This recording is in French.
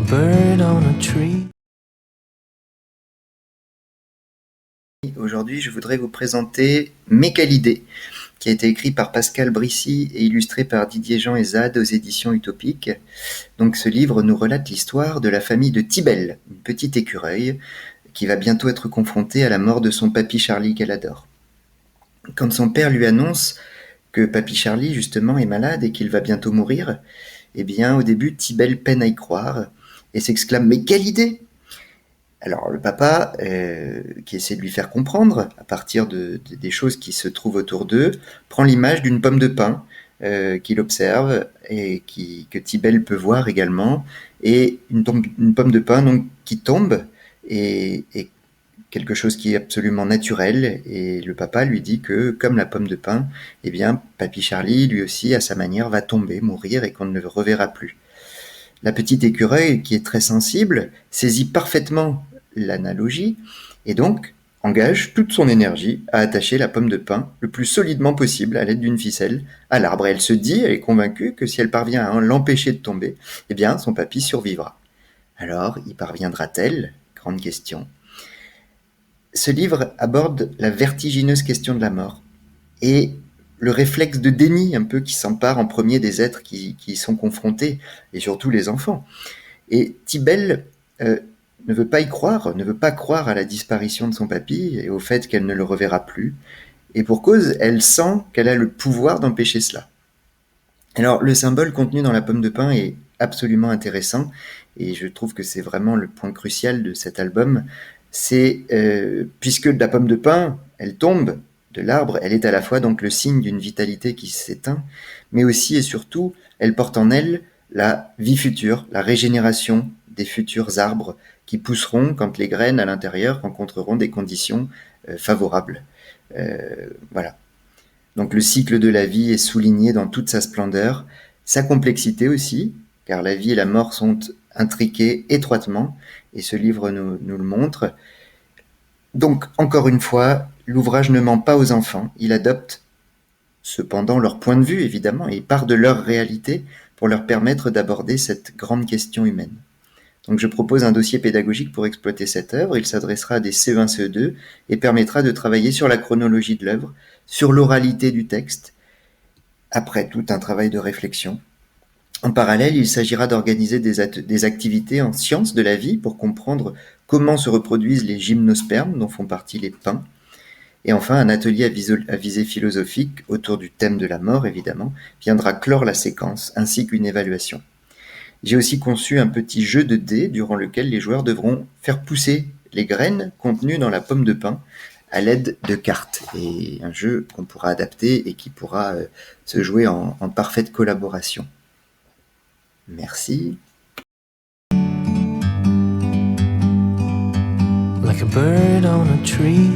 bird on a tree. Aujourd'hui, je voudrais vous présenter Mécalidé, qui a été écrit par Pascal Brissy et illustré par Didier Jean et Zad aux éditions Utopiques. Donc, ce livre nous relate l'histoire de la famille de Tibelle, une petite écureuil qui va bientôt être confrontée à la mort de son papy Charlie qu'elle adore. Quand son père lui annonce que papy Charlie, justement, est malade et qu'il va bientôt mourir, eh bien, au début, Tibelle peine à y croire et s'exclame « Mais quelle idée !» Alors le papa, qui essaie de lui faire comprendre, à partir des choses qui se trouvent autour d'eux, prend l'image d'une pomme de pin qu'il observe et que Tibelle peut voir également, et une pomme de pin donc, qui tombe, et quelque chose qui est absolument naturel, et le papa lui dit que, comme la pomme de pin, eh bien, papy Charlie, lui aussi, à sa manière, va tomber, mourir, et qu'on ne le reverra plus. La petite écureuil, qui est très sensible, saisit parfaitement l'analogie et donc engage toute son énergie à attacher la pomme de pin le plus solidement possible à l'aide d'une ficelle à l'arbre. Elle se dit, elle est convaincue que si elle parvient à l'empêcher de tomber, eh bien son papy survivra. Alors, y parviendra-t-elle? Grande question. Ce livre aborde la vertigineuse question de la mort et le réflexe de déni un peu qui s'empare en premier des êtres qui y sont confrontés, et surtout les enfants. Et Tibelle ne veut pas y croire, ne veut pas croire à la disparition de son papy et au fait qu'elle ne le reverra plus. Et pour cause, elle sent qu'elle a le pouvoir d'empêcher cela. Alors le symbole contenu dans la pomme de pin est absolument intéressant, et je trouve que c'est vraiment le point crucial de cet album. C'est puisque la pomme de pin, elle tombe de l'arbre, elle est à la fois donc le signe d'une vitalité qui s'éteint, mais aussi et surtout, elle porte en elle la vie future, la régénération des futurs arbres qui pousseront quand les graines à l'intérieur rencontreront des conditions favorables. Voilà. Donc le cycle de la vie est souligné dans toute sa splendeur, sa complexité aussi, car la vie et la mort sont intriquées étroitement, et ce livre nous le montre. Donc, encore une fois, l'ouvrage ne ment pas aux enfants, il adopte cependant leur point de vue, évidemment, et il part de leur réalité pour leur permettre d'aborder cette grande question humaine. Donc je propose un dossier pédagogique pour exploiter cette œuvre. Il s'adressera à des CE1, CE2 et permettra de travailler sur la chronologie de l'œuvre, sur l'oralité du texte, après tout un travail de réflexion. En parallèle, il s'agira d'organiser des activités en sciences de la vie pour comprendre comment se reproduisent les gymnospermes dont font partie les pins. Et enfin, un atelier à visée philosophique autour du thème de la mort, évidemment, viendra clore la séquence, ainsi qu'une évaluation. J'ai aussi conçu un petit jeu de dés durant lequel les joueurs devront faire pousser les graines contenues dans la pomme de pin à l'aide de cartes. Et un jeu qu'on pourra adapter et qui pourra se jouer en parfaite collaboration. Merci. Like a bird on a tree.